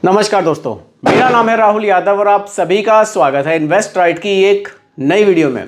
नमस्कार दोस्तों, मेरा नाम है राहुल यादव और आप सभी का स्वागत है इन्वेस्ट राइट की एक नई वीडियो में।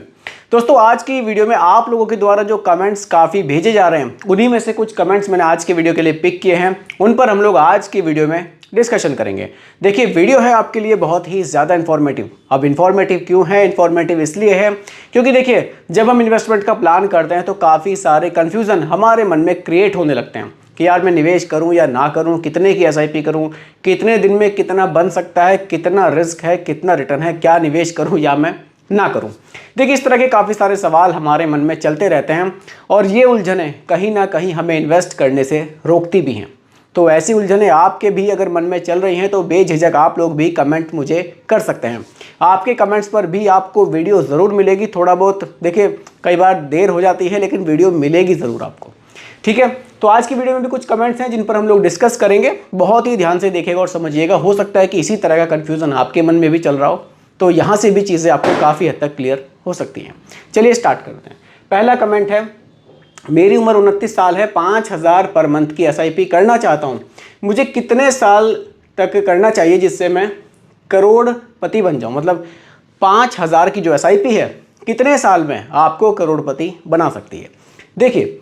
दोस्तों, आज की वीडियो में आप लोगों के द्वारा जो कमेंट्स काफ़ी भेजे जा रहे हैं, उन्हीं में से कुछ कमेंट्स मैंने आज के वीडियो के लिए पिक किए हैं। उन पर हम लोग आज की वीडियो में डिस्कशन करेंगे। देखिए, वीडियो है आपके लिए बहुत ही ज़्यादा इन्फॉर्मेटिव। अब इन्फॉर्मेटिव क्यों है? इन्फॉर्मेटिव इसलिए है क्योंकि देखिए, जब हम इन्वेस्टमेंट का प्लान करते हैं तो काफ़ी सारे कन्फ्यूज़न हमारे मन में क्रिएट होने लगते हैं कि यार मैं निवेश करूं या ना करूं, कितने की एसआईपी करूं, कितने दिन में कितना बन सकता है, कितना रिस्क है, कितना रिटर्न है, क्या निवेश करूं या मैं ना करूं। देखिए, इस तरह के काफ़ी सारे सवाल हमारे मन में चलते रहते हैं और ये उलझनें कहीं ना कहीं हमें इन्वेस्ट करने से रोकती भी हैं। तो ऐसी उलझनें आपके भी अगर मन में चल रही हैं तो बेझिझक आप लोग भी कमेंट मुझे कर सकते हैं। आपके कमेंट्स पर भी आपको वीडियो ज़रूर मिलेगी। थोड़ा बहुत देखिए, कई बार देर हो जाती है लेकिन वीडियो मिलेगी ज़रूर आपको। ठीक है, तो आज की वीडियो में भी कुछ कमेंट्स हैं जिन पर हम लोग डिस्कस करेंगे। बहुत ही ध्यान से देखिएगा और समझिएगा। हो सकता है कि इसी तरह का कन्फ्यूज़न आपके मन में भी चल रहा हो, तो यहाँ से भी चीज़ें आपको काफ़ी हद तक क्लियर हो सकती हैं। चलिए स्टार्ट करते हैं। पहला कमेंट है, मेरी उम्र 29 साल है, 5,000 पर मंथ की एसआईपी करना चाहता हूँ। मुझे कितने साल तक करना चाहिए जिससे मैं करोड़पति बन जाऊँ? मतलब 5,000 की जो एसआईपी है कितने साल में आपको करोड़पति बना सकती है? देखिए,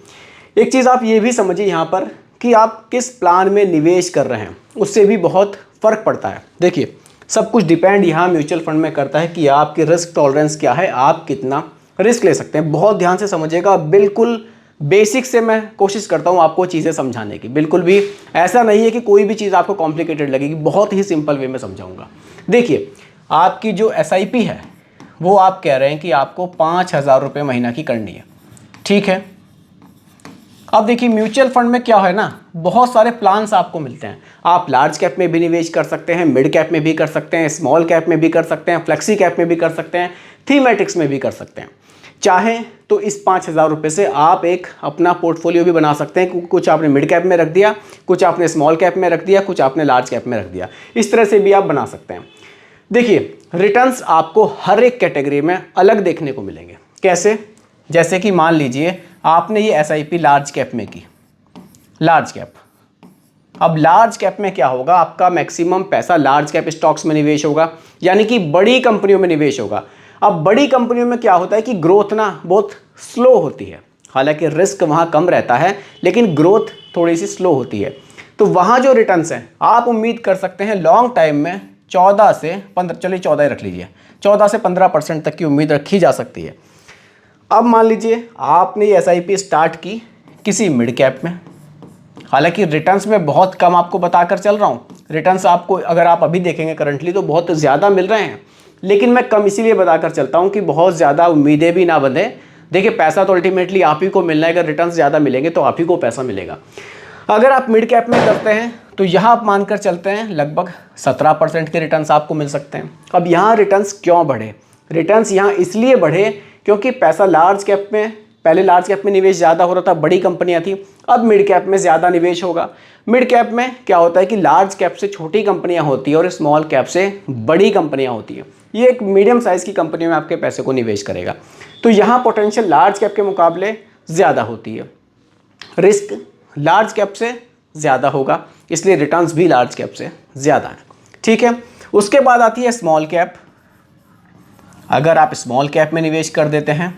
एक चीज़ आप ये भी समझिए यहाँ पर कि आप किस प्लान में निवेश कर रहे हैं, उससे भी बहुत फ़र्क पड़ता है। देखिए, सब कुछ डिपेंड यहाँ म्यूचुअल फंड में करता है कि आपकी रिस्क टॉलरेंस क्या है, आप कितना रिस्क ले सकते हैं। बहुत ध्यान से समझिएगा। बिल्कुल बेसिक से मैं कोशिश करता हूँ आपको चीज़ें समझाने की। बिल्कुल भी ऐसा नहीं है कि कोई भी चीज़ आपको कॉम्प्लिकेटेड लगेगी। बहुत ही सिंपल वे में समझाऊँगा। देखिए, आपकी जो एसआईपी है वो आप कह रहे हैं कि आपको 5,000 रुपये महीना की करनी है। ठीक है, अब देखिए, म्यूचुअल फंड में क्या है ना, बहुत सारे प्लान्स आपको मिलते हैं। आप लार्ज कैप में भी निवेश कर सकते हैं, मिड कैप में भी कर सकते हैं, स्मॉल कैप में भी कर सकते हैं, फ्लेक्सी कैप में भी कर सकते हैं, थीमेटिक्स में भी कर सकते हैं। चाहें तो इस 5,000 रुपये से आप एक अपना पोर्टफोलियो भी बना सकते हैं। कुछ आपने मिड कैप में रख दिया, कुछ आपने स्मॉल कैप में रख दिया, कुछ आपने लार्ज कैप में रख दिया। इस तरह से भी आप बना सकते हैं। देखिए, रिटर्न्स आपको हर एक कैटेगरी में अलग देखने को मिलेंगे। कैसे? जैसे कि मान लीजिए आपने ये एसआईपी लार्ज कैप में की, लार्ज कैप। अब लार्ज कैप में क्या होगा, आपका मैक्सिमम पैसा लार्ज कैप स्टॉक्स में निवेश होगा, यानी कि बड़ी कंपनियों में निवेश होगा। अब बड़ी कंपनियों में क्या होता है कि ग्रोथ ना बहुत स्लो होती है। हालांकि रिस्क वहाँ कम रहता है लेकिन ग्रोथ थोड़ी सी स्लो होती है। तो वहाँ जो रिटर्न्स हैं आप उम्मीद कर सकते हैं लॉन्ग टाइम में 14 से 15, चलिए 14 ही रख लीजिए, 14 से 15% तक की उम्मीद रखी जा सकती है। अब मान लीजिए आपने ये एसआईपी स्टार्ट की किसी मिड कैप में। हालांकि रिटर्न्स में बहुत कम आपको बताकर चल रहा हूँ। रिटर्न्स आपको अगर आप अभी देखेंगे करंटली तो बहुत ज़्यादा मिल रहे हैं, लेकिन मैं कम इसीलिए बताकर चलता हूँ कि बहुत ज़्यादा उम्मीदें भी ना बंधें। देखिए, पैसा तो अल्टीमेटली आप ही को मिलना है। अगर रिटर्न्स ज़्यादा मिलेंगे तो आप ही को पैसा मिलेगा। अगर आप मिड कैप में करते हैं तो यहाँ आप मानकर चलते हैं लगभग 17% के रिटर्न्स आपको मिल सकते हैं। अब यहाँ रिटर्न्स क्यों बढ़े? रिटर्न्स यहाँ इसलिए बढ़े क्योंकि पैसा लार्ज कैप में, पहले लार्ज कैप में निवेश ज़्यादा हो रहा था, बड़ी कंपनियां थी। अब मिड कैप में ज़्यादा निवेश होगा। मिड कैप में क्या होता है कि लार्ज कैप से छोटी कंपनियां होती है और स्मॉल कैप से बड़ी कंपनियां होती हैं। ये एक मीडियम साइज़ की कंपनी में आपके पैसे को निवेश करेगा। तो यहाँ पोटेंशियल लार्ज कैप के मुकाबले ज़्यादा होती है, रिस्क लार्ज कैप से ज़्यादा होगा, इसलिए रिटर्न्स भी लार्ज कैप से ज़्यादा है। ठीक है, उसके बाद आती है स्मॉल कैप। अगर आप स्मॉल कैप में निवेश कर देते हैं,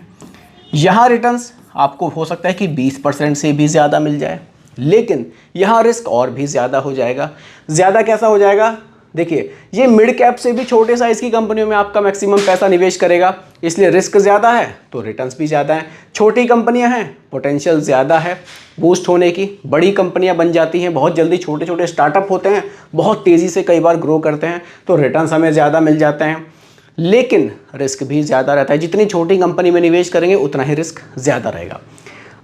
यहाँ रिटर्न्स आपको हो सकता है कि 20% से भी ज़्यादा मिल जाए, लेकिन यहाँ रिस्क और भी ज़्यादा हो जाएगा। ज़्यादा कैसा हो जाएगा? देखिए, ये मिड कैप से भी छोटे साइज़ की कंपनियों में आपका मैक्सिमम पैसा निवेश करेगा, इसलिए रिस्क ज़्यादा है तो रिटर्न्स भी ज़्यादा हैं। छोटी कंपनियां हैं, पोटेंशियल ज़्यादा है बूस्ट होने की। बड़ी कंपनियां बन जाती हैं बहुत जल्दी, छोटे छोटे स्टार्टअप होते हैं, बहुत तेज़ी से कई बार ग्रो करते हैं, तो रिटर्न्स हमें ज़्यादा मिल जाते हैं, लेकिन रिस्क भी ज़्यादा रहता है। जितनी छोटी कंपनी में निवेश करेंगे उतना ही रिस्क ज़्यादा रहेगा।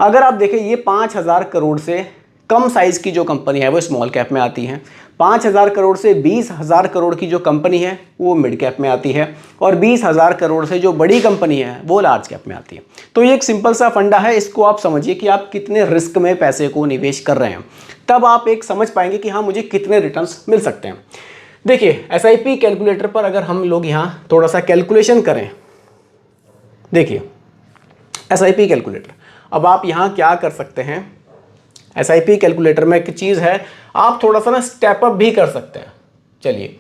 अगर आप देखें, ये 5,000 करोड़ से कम साइज़ की जो कंपनी है वो स्मॉल कैप में आती है। 5,000 करोड़ से 20,000 करोड़ की जो कंपनी है वो मिड कैप में आती है, और 20,000 करोड़ से जो बड़ी कंपनी है वो लार्ज कैप में आती है। तो ये एक सिंपल सा फंडा है, इसको आप समझिए कि आप कितने रिस्क में पैसे को निवेश कर रहे हैं, तब आप एक समझ पाएंगे कि हाँ, मुझे कितने रिटर्न्स मिल सकते हैं। देखिए, एसआईपी कैलकुलेटर पर अगर हम लोग यहाँ थोड़ा सा कैलकुलेशन करें, देखिए एसआईपी कैलकुलेटर, अब आप यहाँ क्या कर सकते हैं, एसआईपी कैलकुलेटर में एक चीज़ है, आप थोड़ा सा ना स्टेप अप भी कर सकते हैं। चलिए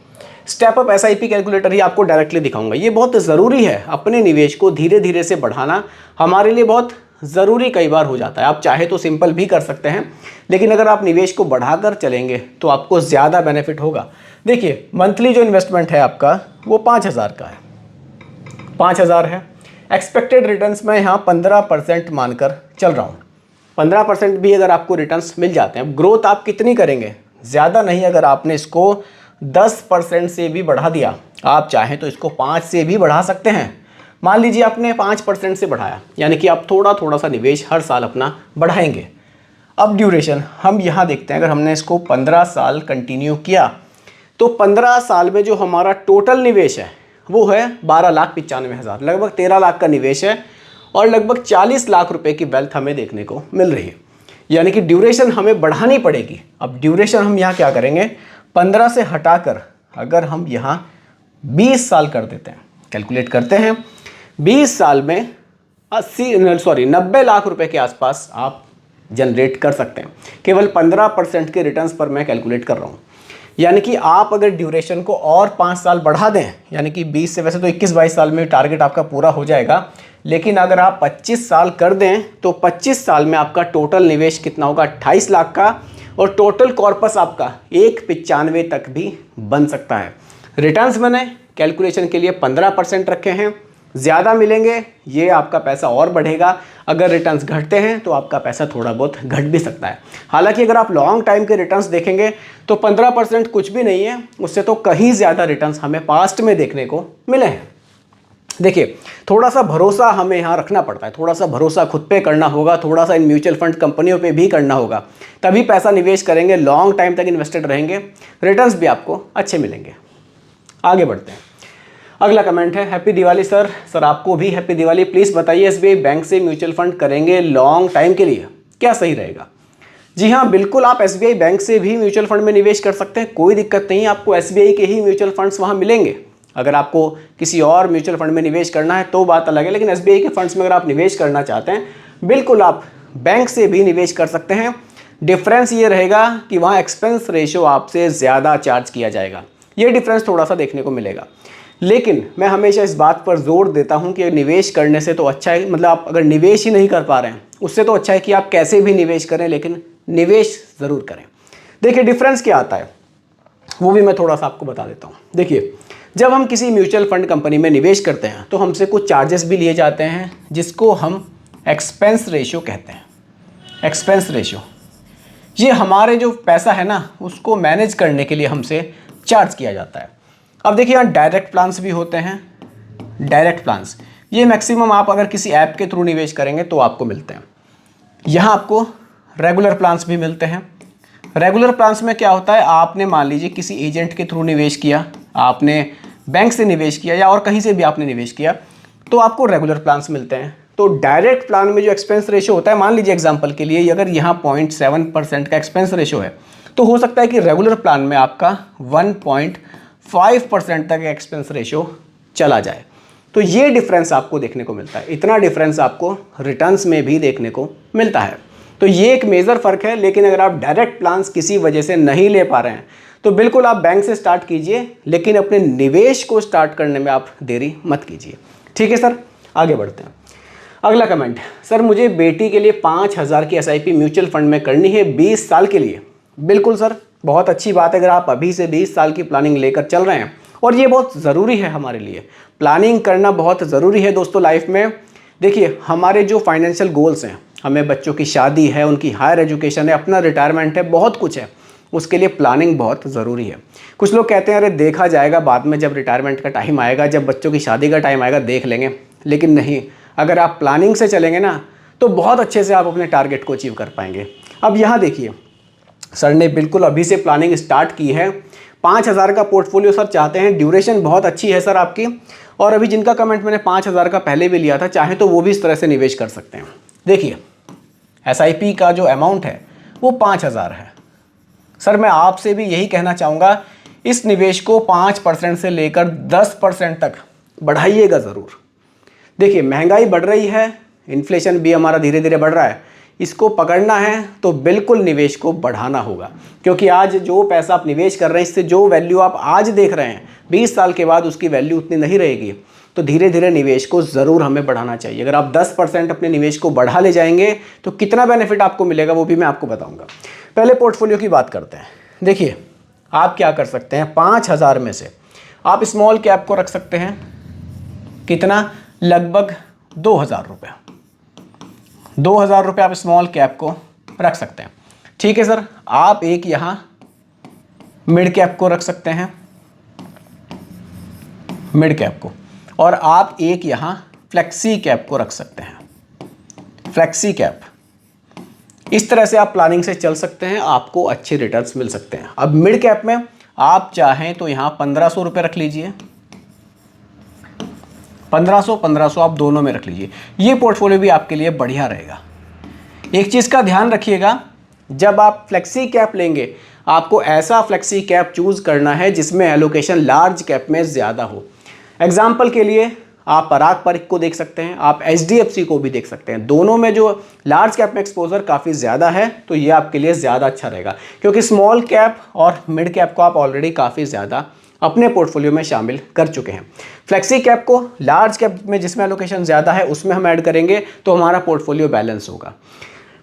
स्टेप अप एसआईपी कैलकुलेटर ही आपको डायरेक्टली दिखाऊंगा। ये बहुत ज़रूरी है, अपने निवेश को धीरे धीरे से बढ़ाना हमारे लिए बहुत ज़रूरी कई बार हो जाता है। आप चाहे तो सिंपल भी कर सकते हैं, लेकिन अगर आप निवेश को बढ़ाकर चलेंगे तो आपको ज़्यादा बेनिफिट होगा। देखिए मंथली जो इन्वेस्टमेंट है आपका वो 5,000 का है, 5,000 है। एक्सपेक्टेड रिटर्न्स में यहाँ 15% मानकर चल रहा हूँ। 15% भी अगर आपको रिटर्न्स मिल जाते हैं, ग्रोथ आप कितनी करेंगे, ज़्यादा नहीं। अगर आपने इसको 10% से भी बढ़ा दिया, आप चाहें तो इसको 5 से भी बढ़ा सकते हैं। मान लीजिए आपने 5% से बढ़ाया, यानी कि आप थोड़ा थोड़ा सा निवेश हर साल अपना बढ़ाएंगे। अब ड्यूरेशन हम यहाँ देखते हैं, अगर हमने इसको 15 साल कंटिन्यू किया तो 15 साल में जो हमारा टोटल निवेश है वो है 12,95,000, लगभग 13 लाख का निवेश है और लगभग 40 लाख रुपए की वेल्थ हमें देखने को मिल रही है। यानी कि ड्यूरेशन हमें बढ़ानी पड़ेगी। अब ड्यूरेशन हम यहाँ क्या करेंगे, 15 से हटाकर अगर हम यहाँ 20 साल कर देते हैं, कैलकुलेट करते हैं, 20 साल में 90 लाख रुपए के आसपास आप जनरेट कर सकते हैं। केवल 15% के रिटर्न्स पर मैं कैलकुलेट कर रहा हूँ। यानी कि आप अगर ड्यूरेशन को और 5 साल बढ़ा दें, यानी कि 20 से, वैसे तो 21-22 साल में टारगेट आपका पूरा हो जाएगा, लेकिन अगर आप 25 साल कर दें तो 25 साल में आपका टोटल निवेश कितना होगा, 28 लाख का, और टोटल कॉर्पस आपका 195 तक भी बन सकता है। रिटर्न्स मैंने कैलकुलेशन के लिए 15% रखे हैं, ज़्यादा मिलेंगे, ये आपका पैसा और बढ़ेगा। अगर रिटर्न्स घटते हैं तो आपका पैसा थोड़ा बहुत घट भी सकता है। हालांकि अगर आप लॉन्ग टाइम के रिटर्न्स देखेंगे तो 15% कुछ भी नहीं है, उससे तो कहीं ज़्यादा रिटर्न्स हमें पास्ट में देखने को मिले हैं। देखिए थोड़ा सा भरोसा हमें यहाँ रखना पड़ता है, थोड़ा सा भरोसा खुद पे करना होगा, थोड़ा सा इन म्यूचुअल फंड कंपनियों पे भी करना होगा, तभी पैसा निवेश करेंगे, लॉन्ग टाइम तक इन्वेस्टेड रहेंगे, रिटर्न्स भी आपको अच्छे मिलेंगे। आगे बढ़ते हैं। अगला कमेंट है, हैप्पी दिवाली सर। सर आपको भी हैप्पी दिवाली। प्लीज़ बताइए एसबीआई बैंक से म्यूचुअल फंड करेंगे लॉन्ग टाइम के लिए, क्या सही रहेगा? जी हाँ, बिल्कुल आप एसबीआई बैंक से भी म्यूचुअल फंड में निवेश कर सकते हैं, कोई दिक्कत नहीं। आपको एसबीआई के ही म्यूचुअल फंड्स वहाँ मिलेंगे। अगर आपको किसी और म्यूचुअल फंड में निवेश करना है तो बात अलग है, लेकिन एसबीआई के फंड्स में अगर आप निवेश करना चाहते हैं, बिल्कुल आप बैंक से भी निवेश कर सकते हैं। डिफरेंस ये रहेगा कि वहाँ एक्सपेंस रेशियो आपसे ज़्यादा चार्ज किया जाएगा, ये डिफरेंस थोड़ा सा देखने को मिलेगा। लेकिन मैं हमेशा इस बात पर जोर देता हूं कि निवेश करने से तो अच्छा है, मतलब आप अगर निवेश ही नहीं कर पा रहे हैं उससे तो अच्छा है कि आप कैसे भी निवेश करें, लेकिन निवेश ज़रूर करें। देखिए डिफरेंस क्या आता है वो भी मैं थोड़ा सा आपको बता देता हूं। देखिए जब हम किसी म्यूचुअल फंड कंपनी में निवेश करते हैं तो हमसे कुछ चार्जेस भी लिए जाते हैं, जिसको हम एक्सपेंस रेशियो कहते हैं। एक्सपेंस रेशियो ये हमारे जो पैसा है ना उसको मैनेज करने के लिए हमसे चार्ज किया जाता है। अब देखिए यहाँ डायरेक्ट प्लान्स भी होते हैं। डायरेक्ट प्लान्स ये मैक्सिमम आप अगर किसी ऐप के थ्रू निवेश करेंगे तो आपको मिलते हैं। यहाँ आपको रेगुलर प्लान्स भी मिलते हैं। रेगुलर प्लान्स में क्या होता है, आपने मान लीजिए किसी एजेंट के थ्रू निवेश किया, आपने बैंक से निवेश किया या और कहीं से भी आपने निवेश किया तो आपको रेगुलर प्लान्स मिलते हैं। तो डायरेक्ट प्लान में जो एक्सपेंस रेशियो होता है, मान लीजिए एग्जाम्पल के लिए अगर यहाँ 0.7% का एक्सपेंस रेशियो है तो हो सकता है कि रेगुलर प्लान में आपका 1.5% तक एक्सपेंस रेशियो चला जाए। तो ये डिफरेंस आपको देखने को मिलता है, इतना डिफरेंस आपको रिटर्न्स में भी देखने को मिलता है। तो ये एक मेजर फ़र्क है। लेकिन अगर आप डायरेक्ट प्लान्स किसी वजह से नहीं ले पा रहे हैं तो बिल्कुल आप बैंक से स्टार्ट कीजिए, लेकिन अपने निवेश को स्टार्ट करने में आप देरी मत कीजिए। ठीक है सर, आगे बढ़ते हैं। अगला कमेंट, सर मुझे बेटी के लिए 5,000 की एसआईपी म्यूचुअल फंड में करनी है 20 साल के लिए। बिल्कुल सर, बहुत अच्छी बात है अगर आप अभी से 20 साल की प्लानिंग लेकर चल रहे हैं, और ये बहुत ज़रूरी है हमारे लिए। प्लानिंग करना बहुत ज़रूरी है दोस्तों लाइफ में। देखिए हमारे जो फाइनेंशियल गोल्स हैं, हमें बच्चों की शादी है, उनकी हायर एजुकेशन है, अपना रिटायरमेंट है, बहुत कुछ है, उसके लिए प्लानिंग बहुत ज़रूरी है। कुछ लोग कहते हैं अरे देखा जाएगा बाद में, जब रिटायरमेंट का टाइम आएगा, जब बच्चों की शादी का टाइम आएगा देख लेंगे। लेकिन नहीं, अगर आप प्लानिंग से चलेंगे ना तो बहुत अच्छे से आप अपने टारगेट को अचीव कर पाएंगे। अब यहाँ देखिए, सर ने बिल्कुल अभी से प्लानिंग स्टार्ट की है। 5,000 का पोर्टफोलियो सर चाहते हैं, ड्यूरेशन बहुत अच्छी है सर आपकी। और अभी जिनका कमेंट मैंने 5,000 का पहले भी लिया था, चाहे तो वो भी इस तरह से निवेश कर सकते हैं। देखिए एसआईपी का जो अमाउंट है वो 5,000 है। सर मैं आपसे भी यही कहना चाहूँगा, इस निवेश को 5% से लेकर 10% तक बढ़ाइएगा ज़रूर। देखिए महंगाई बढ़ रही है, इन्फ्लेशन भी हमारा धीरे धीरे बढ़ रहा है, इसको पकड़ना है तो बिल्कुल निवेश को बढ़ाना होगा, क्योंकि आज जो पैसा आप निवेश कर रहे हैं, इससे जो वैल्यू आप आज देख रहे हैं 20 साल के बाद उसकी वैल्यू उतनी नहीं रहेगी। तो धीरे धीरे निवेश को ज़रूर हमें बढ़ाना चाहिए। अगर आप 10% अपने निवेश को बढ़ा ले जाएंगे तो कितना बेनिफिट आपको मिलेगा वो भी मैं आपको बताऊंगा। पहले पोर्टफोलियो की बात करते हैं। देखिए, आप क्या कर सकते हैं, 5,000 में से आप स्मॉल कैप को रख सकते हैं। कितना? लगभग 2,000 रुपये। 2,000 रुपये आप स्मॉल कैप को रख सकते हैं। ठीक है सर, आप एक यहाँ मिड कैप को रख सकते हैं, मिड कैप को, और आप एक यहाँ फ्लेक्सी कैप को रख सकते हैं, फ्लेक्सी कैप। इस तरह से आप प्लानिंग से चल सकते हैं, आपको अच्छे रिटर्न्स मिल सकते हैं। अब मिड कैप में आप चाहें तो यहाँ 1,500 रुपये रख लीजिए, 1,500 आप दोनों में रख लीजिए। ये पोर्टफोलियो भी आपके लिए बढ़िया रहेगा। एक चीज़ का ध्यान रखिएगा, जब आप फ्लेक्सी कैप लेंगे आपको ऐसा फ्लेक्सी कैप चूज़ करना है जिसमें एलोकेशन लार्ज कैप में ज़्यादा हो। एग्जाम्पल के लिए आप पराग पारिक को देख सकते हैं, आप HDFC को भी देख सकते हैं। दोनों में जो लार्ज कैप में एक्सपोजर काफ़ी ज़्यादा है, तो ये आपके लिए ज़्यादा अच्छा रहेगा, क्योंकि स्मॉल कैप और मिड कैप को आप ऑलरेडी काफ़ी ज़्यादा अपने पोर्टफोलियो में शामिल कर चुके हैं। फ्लेक्सी कैप को लार्ज कैप में जिसमें एलोकेशन ज़्यादा है उसमें हम ऐड करेंगे तो हमारा पोर्टफोलियो बैलेंस होगा।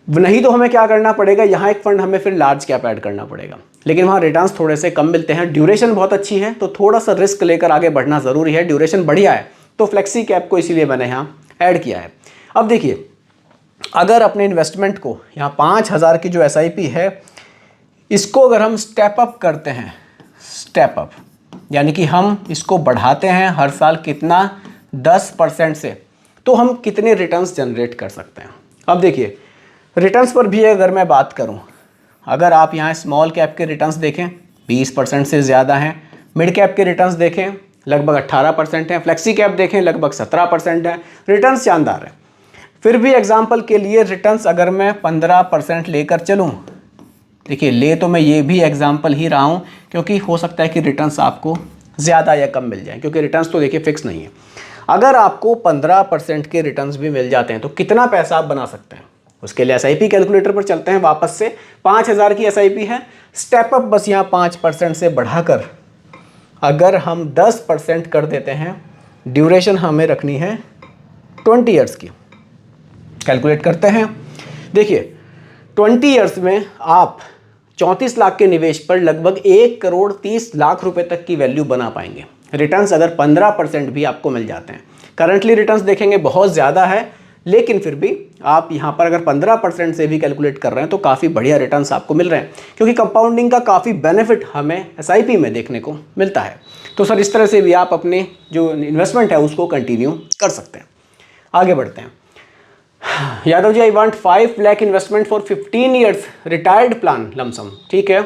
नहीं तो हमें क्या करना पड़ेगा, यहाँ एक फंड हमें फिर लार्ज कैप ऐड करना पड़ेगा, लेकिन वहाँ रिटर्न्स थोड़े से कम मिलते हैं। ड्यूरेशन बहुत अच्छी है तो थोड़ा सा रिस्क लेकर आगे बढ़ना ज़रूरी है। ड्यूरेशन बढ़िया है तो फ्लेक्सी कैप को इसीलिए मैंने यहाँ ऐड किया है। अब देखिए, अगर अपने इन्वेस्टमेंट को यहाँ 5,000 की जो SIP है इसको अगर हम स्टेप अप करते हैं, स्टेप अप यानी कि हम इसको बढ़ाते हैं हर साल कितना, 10% से, तो हम कितने रिटर्न्स जनरेट कर सकते हैं। अब देखिए, रिटर्न्स पर भी अगर मैं बात करूं, अगर आप यहाँ स्मॉल कैप के रिटर्न्स देखें 20% से ज़्यादा हैं, मिड कैप के रिटर्न्स देखें लगभग 18% हैं, फ्लेक्सी कैप देखें लगभग 17% है, रिटर्न्स शानदार है। फिर भी एग्जांपल के लिए रिटर्न्स अगर मैं 15% लेकर चलूँ, देखिए ले तो मैं ये भी एग्जांपल ही रहा हूँ, क्योंकि हो सकता है कि रिटर्न्स आपको ज़्यादा या कम मिल जाए, क्योंकि रिटर्न्स तो देखिए फिक्स नहीं है। अगर आपको 15% के रिटर्न्स भी मिल जाते हैं तो कितना पैसा आप बना सकते हैं, उसके लिए SIP कैलकुलेटर पर चलते हैं वापस से। 5,000 की SIP है, स्टेप अप बस यहाँ 5% से बढ़ाकर अगर हम 10% कर देते हैं, ड्यूरेशन हमें रखनी है 20 ईयर्स की। कैलकुलेट करते हैं, देखिए 20 ईयर्स में आप 34 लाख के निवेश पर लगभग 1,30,00,000 रुपए तक की वैल्यू बना पाएंगे। रिटर्न्स अगर 15% भी आपको मिल जाते हैं, करंटली रिटर्न्स देखेंगे बहुत ज़्यादा है, लेकिन फिर भी आप यहाँ पर अगर 15% से भी कैलकुलेट कर रहे हैं तो काफ़ी बढ़िया रिटर्न्स आपको मिल रहे हैं, क्योंकि कंपाउंडिंग का काफ़ी बेनिफिट हमें SIP में देखने को मिलता है। तो सर इस तरह से भी आप अपने जो इन्वेस्टमेंट है उसको कंटिन्यू कर सकते हैं। आगे बढ़ते हैं। Yadav ji, I want 5 lakh investment for 15 years retired plan lump sum. ठीक है,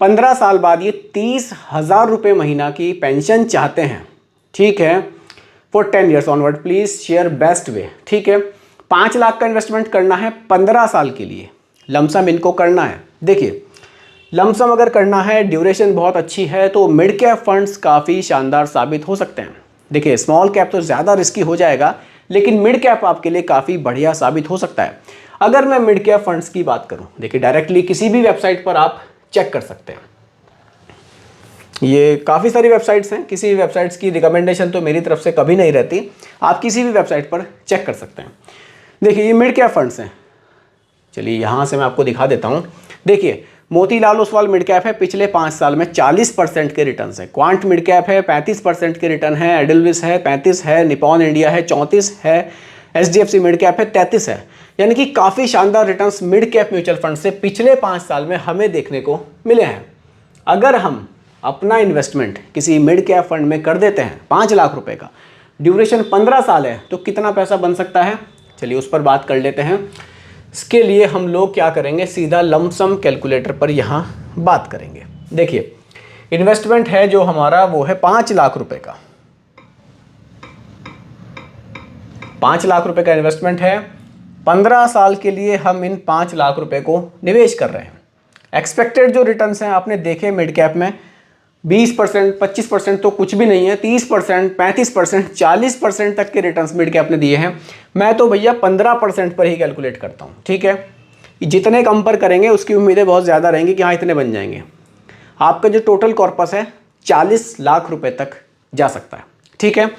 15 साल बाद ये 30,000 रुपये महीना की पेंशन चाहते हैं। ठीक है, for 10 years onward please share best way. ठीक है, 5 लाख का इन्वेस्टमेंट करना है 15 साल के लिए, लमसम इनको करना है। देखिए लमसम अगर करना है, ड्यूरेशन बहुत अच्छी है, तो मिड कैप फंड्स काफ़ी शानदार साबित हो सकते हैं। देखिए स्मॉल कैप तो ज़्यादा रिस्की हो जाएगा, लेकिन मिड कैप आपके लिए काफ़ी बढ़िया साबित हो सकता है। अगर मैं मिड कैप फंड्स की बात करूं, देखिए डायरेक्टली किसी भी वेबसाइट पर आप चेक कर सकते हैं। ये काफ़ी सारी वेबसाइट्स हैं, किसी भी वेबसाइट्स की रिकमेंडेशन तो मेरी तरफ से कभी नहीं रहती, आप किसी भी वेबसाइट पर चेक कर सकते हैं। देखिए ये मिड कैप फंड्स हैं, चलिए यहाँ से मैं आपको दिखा देता हूँ। देखिए मोतीलाल ओसवाल मिड कैप है, पिछले 5 साल में 40% के रिटर्न है। क्वांट मिड कैप है, 35% के रिटर्न है। एडलविस है 35 है, निपॉन इंडिया है 34 है, HDFC मिड कैप है 33 है। यानी कि काफ़ी शानदार returns mid cap mutual fund से पिछले 5 साल में हमें देखने को मिले हैं। अगर हम अपना इन्वेस्टमेंट किसी मिड कैप फंड में कर देते हैं 5 लाख रुपए का, ड्यूरेशन 15 साल है, तो कितना पैसा बन सकता है, चलिए उस पर बात कर लेते हैं। इसके लिए हम लोग क्या करेंगे, सीधा लमसम कैलकुलेटर पर यहाँ बात करेंगे। देखिए इन्वेस्टमेंट है जो हमारा वो है 5 लाख रुपए का, 5 लाख रुपए का इन्वेस्टमेंट है। 15 साल के लिए हम इन 5 लाख रुपए को निवेश कर रहे हैं। एक्सपेक्टेड जो रिटर्न्स हैं आपने देखे मिड कैप में 20%, 25% तो कुछ भी नहीं है, 30%, 35%, 40% तक के रिटर्न्स मिड कैप ने दिए हैं। मैं तो भैया 15% पर ही कैलकुलेट करता हूँ। ठीक है, जितने कम पर करेंगे उसकी उम्मीदें बहुत ज़्यादा रहेंगी कि हाँ इतने बन जाएंगे। आपका जो टोटल कॉर्पस है 40 लाख रुपए तक जा सकता है। ठीक है,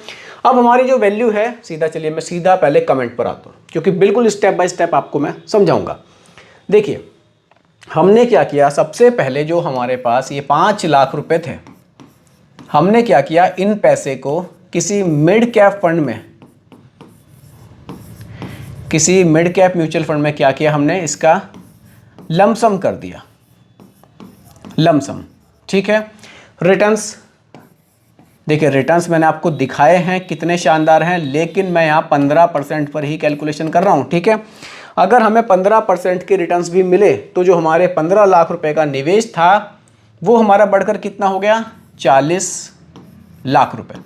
अब हमारी जो वैल्यू है, सीधा चलिए मैं सीधा पहले कमेंट पर आता हूँ, क्योंकि बिल्कुल स्टेप बाय स्टेप आपको मैं समझाऊंगा। देखिए हमने क्या किया, सबसे पहले जो हमारे पास ये 5 लाख रुपए थे, हमने क्या किया, इन पैसे को किसी मिड कैप फंड में, किसी मिड कैप म्यूचुअल फंड में क्या किया, हमने इसका लमसम कर दिया, लमसम। ठीक है, रिटर्न्स देखिए, रिटर्न्स मैंने आपको दिखाए हैं कितने शानदार हैं, लेकिन मैं यहाँ 15% पर ही कैलकुलेशन कर रहा हूँ। ठीक है, अगर हमें 15% के रिटर्न्स भी मिले तो जो हमारे 15 लाख रुपए का निवेश था वो हमारा बढ़कर कितना हो गया, 40 लाख रुपए।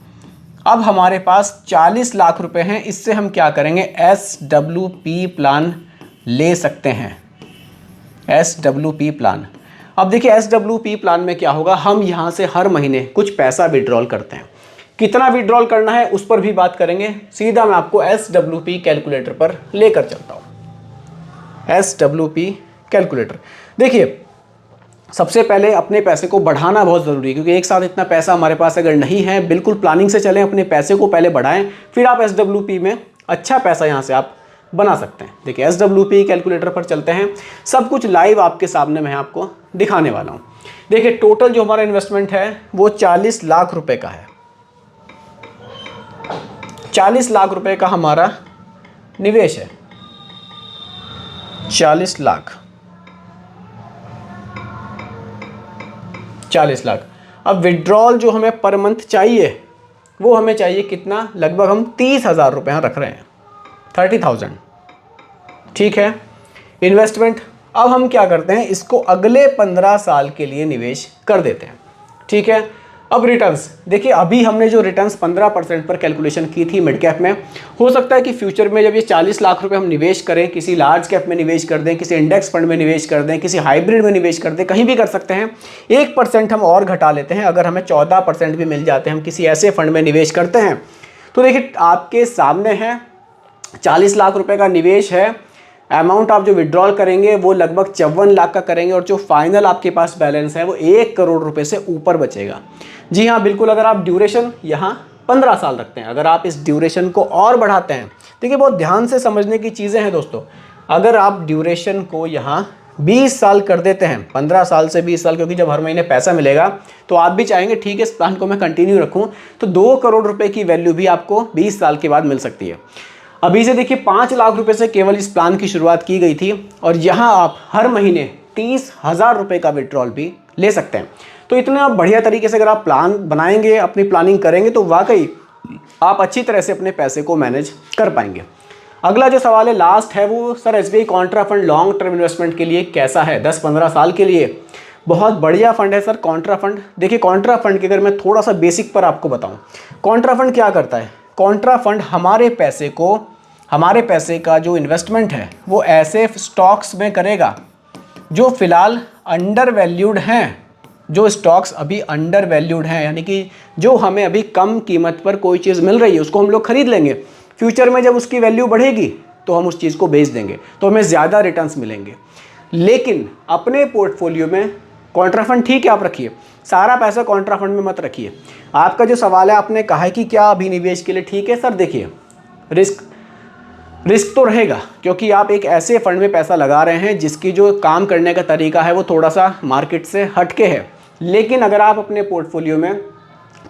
अब हमारे पास 40 लाख रुपए हैं, इससे हम क्या करेंगे, SWP प्लान ले सकते हैं, SWP प्लान। अब देखिए SWP प्लान में क्या होगा, हम यहाँ से हर महीने कुछ पैसा विड्रॉल करते हैं। कितना विड्रॉल करना है उस पर भी बात करेंगे। सीधा मैं आपको SWP कैलकुलेटर पर लेकर चलता हूँ। SWP कैलकुलेटर, देखिए सबसे पहले अपने पैसे को बढ़ाना बहुत ज़रूरी है, क्योंकि एक साथ इतना पैसा हमारे पास अगर नहीं है, बिल्कुल प्लानिंग से चलें, अपने पैसे को पहले बढ़ाएं, फिर आप SWP में अच्छा पैसा यहाँ से आप बना सकते हैं। देखिए SWP कैलकुलेटर पर चलते हैं, सब कुछ लाइव आपके सामने मैं आपको दिखाने वाला हूँ। देखिए टोटल जो हमारा इन्वेस्टमेंट है वो 40 लाख रुपए का है, 40 लाख रुपए का हमारा निवेश है, 40 लाख, 40 लाख। अब विड्रॉल जो हमें पर मंथ चाहिए वो हमें चाहिए कितना, लगभग हम 30,000 रुपये यहाँ रख रहे हैं, 30,000। ठीक है, इन्वेस्टमेंट। अब हम क्या करते हैं, इसको अगले 15 साल के लिए निवेश कर देते हैं। ठीक है, अब रिटर्न्स देखिए, अभी हमने जो रिटर्न्स 15% पर कैलकुलेशन की थी मिड कैप में, हो सकता है कि फ्यूचर में जब ये 40 लाख रुपए हम निवेश करें, किसी लार्ज कैप में निवेश कर दें, किसी इंडेक्स फंड में निवेश कर दें, किसी हाइब्रिड में निवेश कर दें, कहीं भी कर सकते हैं। 1% हम और घटा लेते हैं, अगर हमें 14% भी मिल जाते हैं, हम किसी ऐसे फंड में निवेश करते हैं, तो देखिए आपके सामने है 40 लाख रुपए का निवेश है। अमाउंट आप जो विड्रॉल करेंगे वो लगभग 54 लाख का करेंगे, और जो फाइनल आपके पास बैलेंस है वो 1 करोड़ रुपए से ऊपर बचेगा। जी हाँ बिल्कुल, अगर आप ड्यूरेशन यहाँ 15 साल रखते हैं, अगर आप इस ड्यूरेशन को और बढ़ाते हैं, देखिए बहुत ध्यान से समझने की चीज़ें हैं दोस्तों। अगर आप ड्यूरेशन को यहाँ 20 साल कर देते हैं, 15 साल से 20 साल, क्योंकि जब हर महीने पैसा मिलेगा तो आप भी चाहेंगे ठीक है इस प्लान को मैं कंटिन्यू रखूँ, तो 2 करोड़ रुपए की वैल्यू भी आपको 20 साल के बाद मिल सकती है। अभी से देखिए 5 लाख रुपए से केवल इस प्लान की शुरुआत की गई थी, और यहाँ आप हर महीने 30,000 रुपये का विड्रॉल भी ले सकते हैं। तो इतना बढ़िया तरीके से अगर आप प्लान बनाएंगे, अपनी प्लानिंग करेंगे, तो वाकई आप अच्छी तरह से अपने पैसे को मैनेज कर पाएंगे। अगला जो सवाल है लास्ट है वो, sir SBI Contra fund long term investment के लिए कैसा है, 10-15 साल के लिए? बहुत बढ़िया फंड है सर कॉन्ट्रा फंड। देखिए कॉन्ट्रा फंड की अगर मैं थोड़ा सा बेसिक पर आपको बताऊं, कॉन्ट्रा फंड क्या करता है, कॉन्ट्रा फंड हमारे पैसे को, हमारे पैसे का जो इन्वेस्टमेंट है वो ऐसे स्टॉक्स में करेगा जो फिलहाल अंडर वैल्यूड हैं, जो स्टॉक्स अभी अंडर वैल्यूड हैं, यानी कि जो हमें अभी कम कीमत पर कोई चीज़ मिल रही है उसको हम लोग खरीद लेंगे, फ्यूचर में जब उसकी वैल्यू बढ़ेगी तो हम उस चीज़ को बेच देंगे, तो हमें ज़्यादा रिटर्न्स मिलेंगे। लेकिन अपने पोर्टफोलियो में कॉन्ट्रा फंड ठीक है आप रखिए, सारा पैसा कॉन्ट्रा फंड में मत रखिए। आपका जो सवाल है, आपने कहा है कि क्या अभी निवेश के लिए ठीक है, सर देखिए रिस्क तो रहेगा, क्योंकि आप एक ऐसे फंड में पैसा लगा रहे हैं जिसकी जो काम करने का तरीका है वो थोड़ा सा मार्केट से हटके है। लेकिन अगर आप अपने पोर्टफोलियो में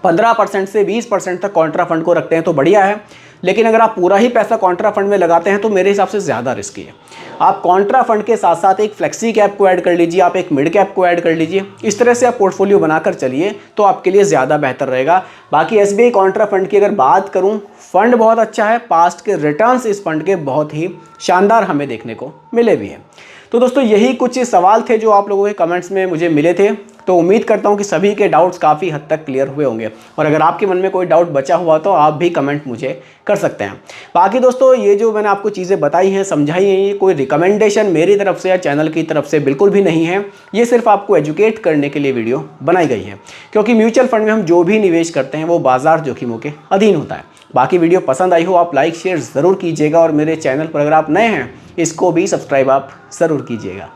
15% से 20% तक कॉन्ट्रा फंड को रखते हैं तो बढ़िया है, लेकिन अगर आप पूरा ही पैसा कॉन्ट्रा फंड में लगाते हैं तो मेरे हिसाब से ज़्यादा रिस्की है। आप कॉन्ट्रा फंड के साथ साथ एक फ्लेक्सी कैप को ऐड कर लीजिए, आप एक मिड कैप को ऐड कर लीजिए, इस तरह से आप पोर्टफोलियो बनाकर चलिए तो आपके लिए ज़्यादा बेहतर रहेगा। बाकी SBI कॉन्ट्रा फंड की अगर बात करूं, फंड बहुत अच्छा है, पास्ट के रिटर्न्स इस फंड के बहुत ही शानदार हमें देखने को मिले भी हैं। तो दोस्तों यही कुछ सवाल थे जो आप लोगों के कमेंट्स में मुझे मिले थे, तो उम्मीद करता हूं कि सभी के डाउट्स काफ़ी हद तक क्लियर हुए होंगे, और अगर आपके मन में कोई डाउट बचा हुआ तो आप भी कमेंट मुझे कर सकते हैं। बाकी दोस्तों ये जो मैंने आपको चीज़ें बताई हैं, समझाई हैं, ये कोई रिकमेंडेशन मेरी तरफ से या चैनल की तरफ से बिल्कुल भी नहीं है, ये सिर्फ आपको एजुकेट करने के लिए वीडियो बनाई गई है, क्योंकि म्यूचुअल फंड में हम जो भी निवेश करते हैं वो बाजार जोखिमों के अधीन होता है। बाकी वीडियो पसंद आई हो आप लाइक शेयर ज़रूर कीजिएगा और मेरे चैनल पर अगर आप नए हैं इसको भी सब्सक्राइब आप ज़रूर कीजिएगा।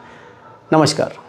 नमस्कार।